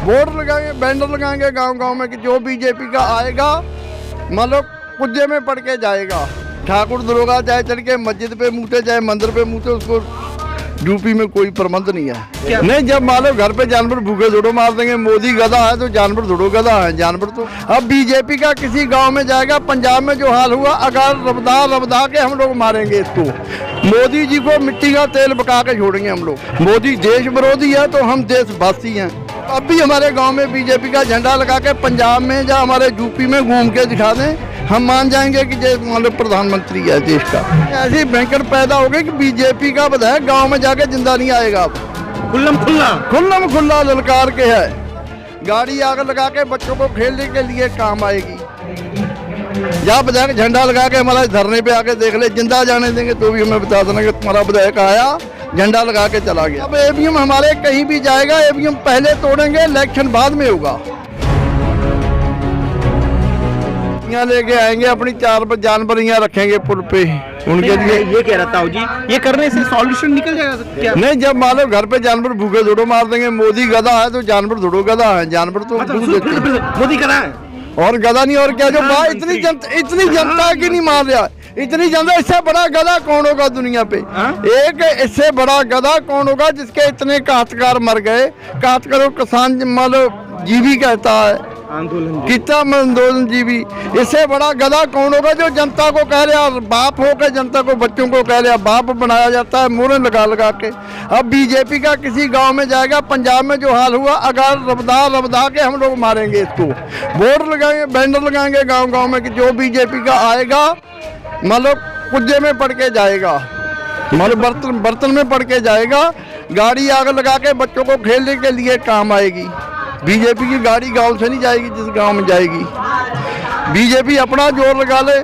Board लगाएंगे, banner लगाएंगे गांव-गांव में कि जो बीजेपी का आएगा मान लो कुत्ते में पड़ के जाएगा। ठाकुर दरोगा चाहे चल के मस्जिद पे मूते चाहे मंदिर पे मूते, उसको यूपी में कोई प्रबंध नहीं है। नहीं, जब मान लो घर पे जानवर भूखे थोड़ो मार देंगे। मोदी गधा है तो जानवर थोड़ो गधा है। जानवर तो अब बीजेपी का किसी गांव में जाएगा। पंजाब में जो हाल हुआ, अगर रबदा के हम लोग मारेंगे इसको। मोदी जी को मिट्टी का तेल बका के छोड़ेंगे हम लोग। मोदी देश विरोधी है तो हम देशवासी हैं। अब भी हमारे गांव में बीजेपी का झंडा लगा के पंजाब में या हमारे यूपी में घूम के दिखा दें, हम मान जाएंगे कि ये मान प्रधानमंत्री है देश का। ऐसी भयंकर पैदा हो गई कि बीजेपी का विधायक गांव में जाके जिंदा नहीं आएगा। अब खुल्लम खुल्ला ललकार के है। गाड़ी आग लगा के बच्चों को खेलने के लिए काम आएगी। या विधायक झंडा लगा के हमारा धरने पे आके देख ले, जिंदा जाने देंगे तो भी हमें बता देना कि तुम्हारा विधायक आया, झंडा लगा के चला गया। अब ईवीएम हमारे कहीं भी जाएगा, ईवीएम पहले तोड़ेंगे, इलेक्शन बाद में होगा। यहाँ लेके आएंगे, अपनी 4 जानवर यहाँ रखेंगे पुल पे उनके लिए। ये कह रहा था जी, ये करने से सॉल्यूशन निकल जाएगा क्या? नहीं, जब मान लो घर पे जानवर भूखे थोड़ो मार देंगे। मोदी गधा है तो जानवर थोड़ो गधा है। जानवर तो मोदी गधा है और गधा नहीं और क्या। जो इतनी जनता की नहीं मार रहा, इतनी जनता। इससे बड़ा गधा कौन होगा दुनिया पे? एक इससे बड़ा गधा कौन होगा जिसके इतने काश्तकार मर गए। काश्तकारों किसान मान लो जीवी कहता है, कितना आंदोलन जीवी। इससे बड़ा गधा कौन होगा जो जनता को कह रहा, बाप होकर जनता को, बच्चों को कह रहा। बाप बनाया जाता है मोहरे लगा लगा के। अब बीजेपी का किसी गांव में जाएगा। पंजाब में जो हाल हुआ, अगर रबदा के हम लोग मारेंगे इसको। बोर्ड लगाएंगे, बैनर लगाएंगे गांव-गांव में कि जो बीजेपी का आएगा मान लो कुत्ते में पड़ के जाएगा, मान लो बर्तन में पड़ के जाएगा। गाड़ी आग लगा के बच्चों को खेलने के लिए काम आएगी। बीजेपी की गाड़ी गांव से नहीं जाएगी। जिस गांव में जाएगी बीजेपी अपना जोर लगा ले,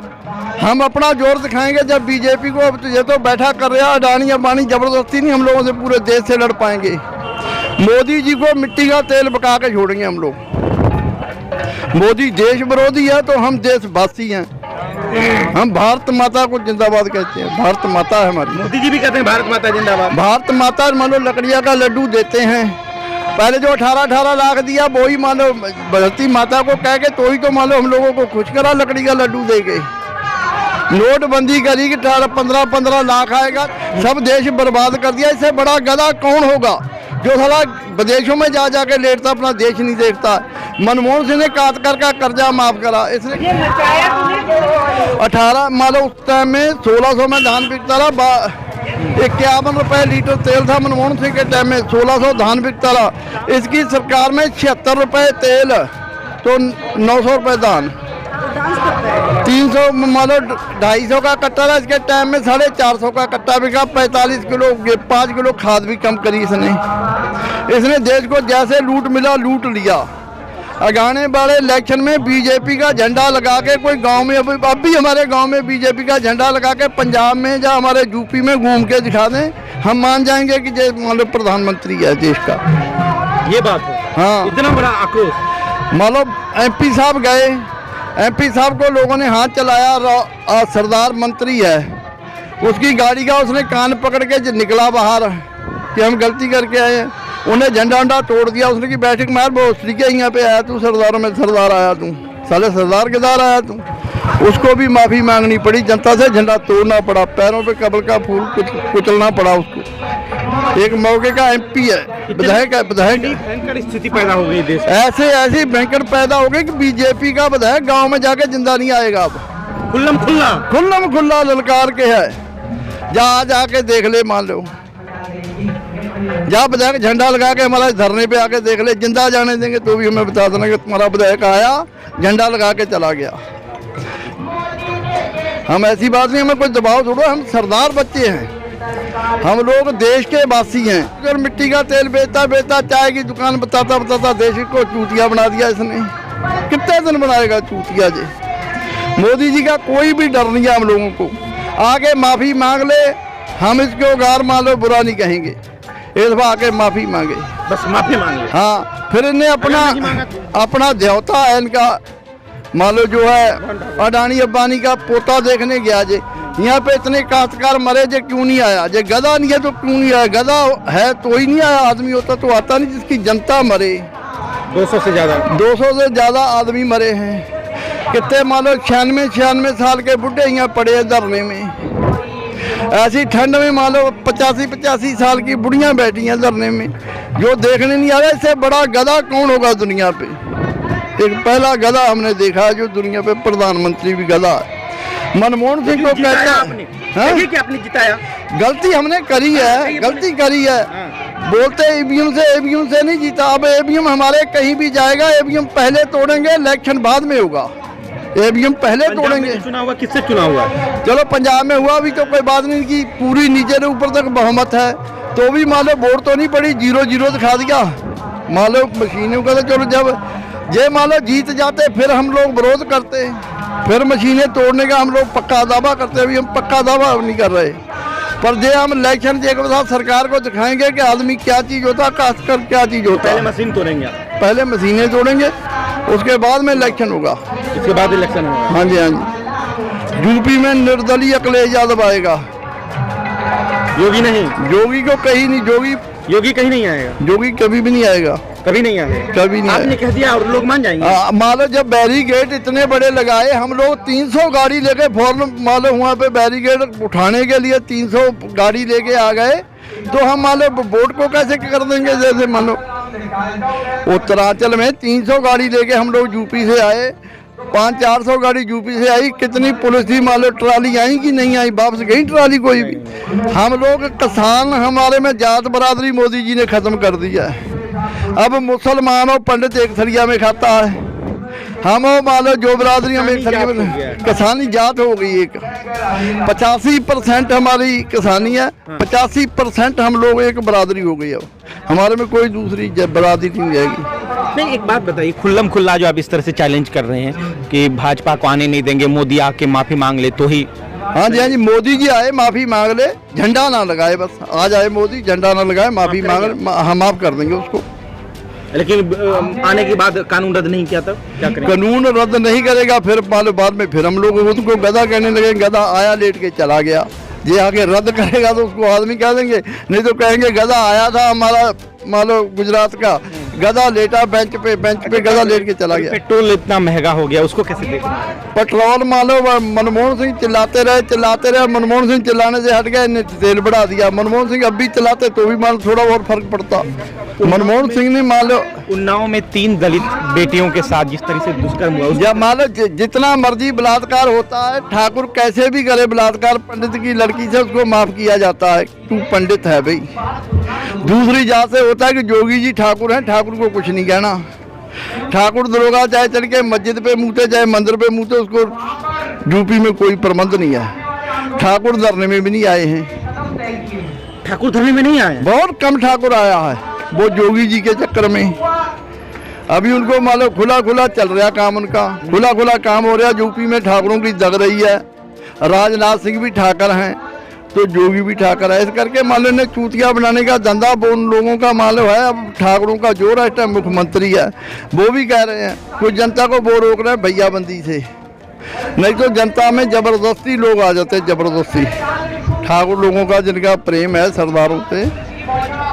हम अपना जोर दिखाएंगे। जब बीजेपी को अब ये तो बैठा कर रहा अडानी अंबानी, जबरदस्ती नहीं हम लोगों से पूरे देश से लड़ पाएंगे। मोदी जी को मिट्टी का तेल बका के छोड़ेंगे हम लोग। मोदी देश विरोधी है तो हम देशवासी हैं। हम भारत माता को जिंदाबाद कहते हैं। भारत माता है हमारी। मोदी जी भी कहते हैं भारत माता जिंदाबाद। भारत माता मान लो लकड़िया का लड्डू देते हैं। पहले जो 18-18 लाख दिया वही मान लो धरती माता को कह के, तो ही तो मान लो हम लोगों को खुश करा लकड़ी का लड्डू दे के। नोटबंदी करी कि 18-15 लाख आएगा, सब देश बर्बाद कर दिया। इससे बड़ा गधा कौन होगा जो साला विदेशों में जा जाके लेटता, अपना देश नहीं देखता। मनमोहन सिंह ने काटकर का कर्जा माफ करा, इसलिए 18 मान लो उस टाइम में 1600 में धान बिकता रहा। 51 रुपए लीटर तेल था मनमोहन सिंह के टाइम में। 1600 धान बिकता रहा। इसकी सरकार में 76 रुपए तेल तो 900 रुपए धान। 300 मान लो 250 का कट्टा था। इसके टाइम में 450 का कट्टा बिका। 45 किलो 5 किलो खाद भी कम करी इसने देश को जैसे लूट मिला लूट लिया। आगाने वाले इलेक्शन में बीजेपी का झंडा लगा के कोई गांव में, अब भी हमारे गांव में बीजेपी का झंडा लगा के पंजाब में या हमारे यूपी में घूम के दिखा दें, हम मान जाएंगे कि ये मान लो प्रधानमंत्री है देश का। ये बात है। हाँ, इतना बड़ा आक्रोश। मान लो MP साहब गए, MP साहब को लोगों ने हाथ चलाया। सरदार मंत्री है, उसकी गाड़ी का उसने कान पकड़ के निकला बाहर कि हम गलती करके आए हैं। उन्हें झंडा वंडा तोड़ दिया। उसने की बैठक मार बहुत के यहाँ पे आया तू, सरदारों में सरदार आया तू, साले सरदार किधर आया तू। उसको भी माफ़ी मांगनी पड़ी, जनता से झंडा तोड़ना पड़ा, पैरों पे कमल का फूल कुचलना पड़ा उसको। एक मौके का MP है, विधायक है। भयंकर स्थिति पैदा हो गई देश। ऐसी भयंकर पैदा हो गई कि बीजेपी का विधायक गाँव में जाके जिंदा नहीं आएगा। अब खुल्लम खुल्ला ललकार के है। जाके देख ले, मान लो जा विधायक झंडा लगा के हमारा धरने पे आके देख ले, जिंदा जाने देंगे तो भी हमें बता देना कि तुम्हारा विधायक आया, झंडा लगा के चला गया। हम ऐसी बात नहीं, हमें कोई दबाव छोड़ो। हम सरदार बच्चे हैं, हम लोग देश के वासी हैं। अगर मिट्टी का तेल बेचता चाय की दुकान बताता देश को चूतिया बना दिया इसने। कितने दिन बनाएगा चूतिया जी। मोदी जी का कोई भी डर नहीं है हम लोगों को। आगे माफ़ी मांग ले, हम इसको गार मान लो बुरा नहीं कहेंगे। इस बार आके माफ़ी मांगे, बस माफ़ी मांगे। हाँ, फिर इन्हें अपना देवता है इनका मान लो जो है अडानी अंबानी का पोता देखने गया जे। यहाँ पे इतने काश्तकार मरे जे, क्यों नहीं आया? जे गधा नहीं है तो क्यों नहीं आया? गधा है तो ही नहीं आया। आदमी होता तो आता नहीं, जिसकी जनता मरे 200 से ज्यादा 200 से ज़्यादा आदमी मरे हैं। कितने मान लो 96 साल के बुढ़े यहाँ पड़े हैं धरने में। ऐसी ठंड में मान लो 85 साल की बुढ़ियाँ बैठी हैं धरने में, जो देखने नहीं आ रहा। इससे बड़ा गधा कौन होगा दुनिया पे? एक पहला गधा हमने देखा है जो दुनिया पे प्रधानमंत्री भी गधा है। मनमोहन सिंह को कहता है कि आपने जिताया, गलती हमने करी है, गलती करी है। बोलते ईवीएम से नहीं जीता। अब ईवीएम हमारे कहीं भी जाएगा, ईवीएम पहले तोड़ेंगे, इलेक्शन बाद में होगा। ईवीएम पहले तोड़ेंगे। चुनाव हुआ, किससे चुनाव हुआ? चलो पंजाब में हुआ, अभी तो कोई बात नहीं की, पूरी नीचे से ऊपर तक बहुमत है, तो भी मान लो वोट तो नहीं पड़ी, 0-0 दिखा दिया। मान लो मशीनों का तो चलो जब ये मान लो जीत जाते फिर हम लोग विरोध करते, फिर मशीनें तोड़ने का हम लोग पक्का दावा करते। अभी हम पक्का दावा नहीं कर रहे, पर जे हम इलेक्शन के साथ सरकार को दिखाएंगे कि आदमी क्या चीज़ होता है, खासकर क्या चीज़ होता है। पहले मशीन तोड़ेंगे, पहले मशीनें तोड़ेंगे, उसके बाद में इलेक्शन होगा। इसके बाद इलेक्शन होगा। हाँ जी, हाँ जी। यूपी में निर्दलीय अखिलेश यादव आएगा। योगी नहीं, योगी को कहीं नहीं, योगी कहीं नहीं आएगा। योगी कभी भी नहीं आएगा, कभी नहीं आएगा, कभी नहीं आपने आएगा। कह दिया और लोग मान जाएंगे। मान लो जब बैरिकेड इतने बड़े लगाए, हम लोग 300 गाड़ी लेके फौरन मान लो वहाँ पे बैरिकेड उठाने के लिए 300 गाड़ी लेके आ गए, तो हम मान लो वोट को कैसे कर देंगे? जैसे मान लो उत्तरांचल में 300 गाड़ी लेके हम लोग यूपी से आए, 500-400 गाड़ी यूपी से आई, कितनी पुलिस थी, मान लो ट्राली आई कि नहीं आई, वापस गई ट्राली कोई भी? हम लोग किसान, हमारे में जात बरादरी मोदी जी ने खत्म कर दिया है। अब मुसलमान और पंडित एक थरिया में खाता है, हम मान लो जो बरादरी हम एक थरिया में, किसानी जात हो गई एक। 85% हमारी किसानी है, 85% हम लोग एक बरादरी हो गई। अब हमारे में कोई दूसरी बरादरी नहीं रहेगी। नहीं, एक बात बताइए, खुल्लम खुल्ला जो आप इस तरह से चैलेंज कर रहे हैं कि भाजपा को आने नहीं देंगे, मोदी आके माफी मांग ले तो ही। हाँ जी, हाँ जी, मोदी जी आए माफी मांग ले, झंडा ना लगाए, बस आ जाए मोदी, झंडा ना लगाए, माफी मांग ले, हम माफ कर देंगे उसको। लेकिन आने के बाद कानून रद्द नहीं किया तब क्या करें? कानून रद्द नहीं करेगा, फिर मालूम बाद में फिर हम लोग उसको गधा कहने लगे, गधा आया लेट के चला गया। ये आगे रद्द करेगा तो उसको आदमी कह देंगे, नहीं तो कहेंगे गधा आया था हमारा मान लो गुजरात का, गधा लेटा बेंच पे गधा लेट के चला गया। पेट्रोल इतना महंगा हो गया, उसको कैसे देखना? पेट्रोल मान लो मनमोहन सिंह चिल्लाते रहे, मनमोहन सिंह चिल्लाने से हट गए, इन्हें तेल बढ़ा दिया। मनमोहन सिंह अब भी चिल्लाते तो भी मान थोड़ा बहुत फर्क पड़ता। मनमोहन सिंह ने मान लो उन्नाव में 3 दलित बेटियों के साथ जिस तरह से दुष्कर्म हुआ, जब मान लो जितना मर्जी बलात्कार होता है, ठाकुर कैसे भी करे बलात्कार, पंडित की लड़की से उसको माफ किया जाता है, तू पंडित है भाई। दूसरी जात से होता है कि जोगी जी ठाकुर हैं, ठाकुर को कुछ नहीं कहना। ठाकुर दरोगा चाहे चल के मस्जिद पे मुँहते चाहे मंदिर पे मुँहते, उसको यूपी में कोई प्रबंध नहीं है। ठाकुर धरने में भी नहीं आए हैं, ठाकुर धरने में नहीं आए, बहुत कम ठाकुर आया है, वो जोगी जी के चक्कर में। अभी उनको मान लो खुला चल रहा काम, उनका खुला काम हो रहा। यूपी में ठाकुरों की जग रही है, राजनाथ सिंह भी ठाकर हैं, तो जोगी भी ठाकर है। इस करके मान लो ने चूतिया बनाने का धंधा वो उन लोगों का मान लो है। अब ठाकुरों का जोर है, इस टाइम मुख्यमंत्री है, वो भी कह रहे हैं, कुछ जनता को वो रोक रहे हैं भैयाबंदी से, नहीं तो जनता में जबरदस्ती लोग आ जाते हैं, जबरदस्ती। ठाकुर लोगों का जिनका प्रेम है सरदारों से,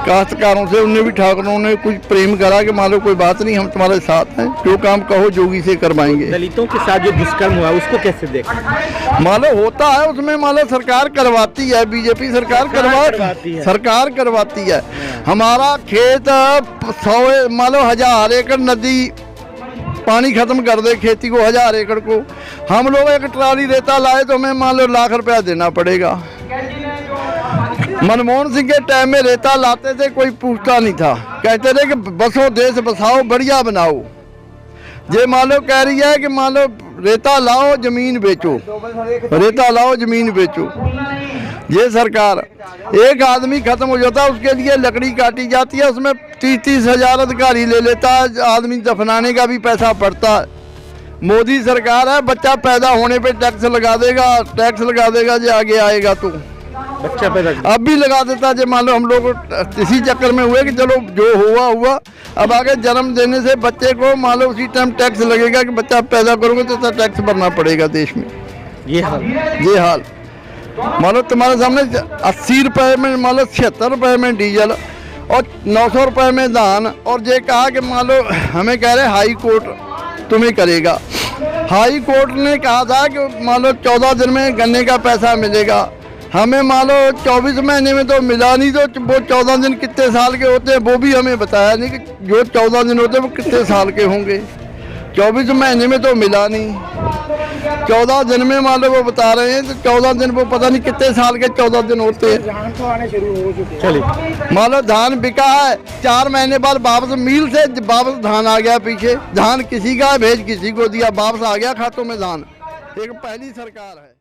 काश्तकारों से, उनने भी ठाकुरों ने कुछ प्रेम करा कि मान लो कोई बात नहीं, हम तुम्हारे साथ हैं, जो काम कहो जोगी से करवाएंगे। दलितों के साथ जो दुष्कर्म हुआ उसको कैसे देख? मान लो होता है, उसमें मान लो सरकार करवाती है, बीजेपी सरकार करवाती है। हमारा खेत 100 मान लो 1000 एकड़ नदी पानी खत्म कर दे खेती को, 1000 एकड़ को, हम लोग एक ट्राली रेता लाए तो हमें मान लो लाख रुपया देना पड़ेगा। मनमोहन सिंह के टाइम में रेता लाते थे, कोई पूछता नहीं था, कहते थे कि बसो देश बसाओ बढ़िया बनाओ। ये मान लो कह रही है कि मान लो रेता लाओ जमीन बेचो, रेता लाओ जमीन बेचो। ये सरकार, एक आदमी खत्म हो जाता है उसके लिए लकड़ी काटी जाती है, उसमें 30-30 हजार अधिकारी ले लेता है, आदमी दफनाने का भी पैसा पड़ता है। मोदी सरकार है, बच्चा पैदा होने पे टैक्स लगा देगा, जो आगे आएगा तो बच्चा पैदा अब भी लगा देता। जो मान लो हम लोग इसी चक्कर में हुए कि चलो जो हुआ, अब आगे जन्म देने से बच्चे को मान लो उसी टाइम टैक्स लगेगा कि बच्चा पैदा करोगे तो इतना टैक्स भरना पड़ेगा देश में। ये हाल मान लो तुम्हारे सामने 80 रुपए में, मान लो 76 रुपए में डीजल और 900 रुपये में धान, और ये कहा कि मान लो हमें कह रहे हाई कोर्ट तुम्हें करेगा। हाई कोर्ट ने कहा था कि मान लो 14 दिन में गन्ने का पैसा मिलेगा, हमें मान लो 24 महीने में तो मिला नहीं, तो वो 14 दिन कितने साल के होते हैं वो भी हमें बताया नहीं कि जो 14 दिन होते हैं वो कितने साल के होंगे। 24 महीने में तो मिला नहीं, 14 दिन में मान लो वो बता रहे हैं, तो 14 दिन वो पता नहीं कितने साल के 14 दिन होते हैं। धान तो आने शुरू हो चुके। चलिए, मान लो धान बिका है, 4 महीने बाद वापस मिल से वापस धान आ गया पीछे, धान किसी का भेज किसी को दिया, वापस आ गया खातों में धान। एक पहली सरकार है।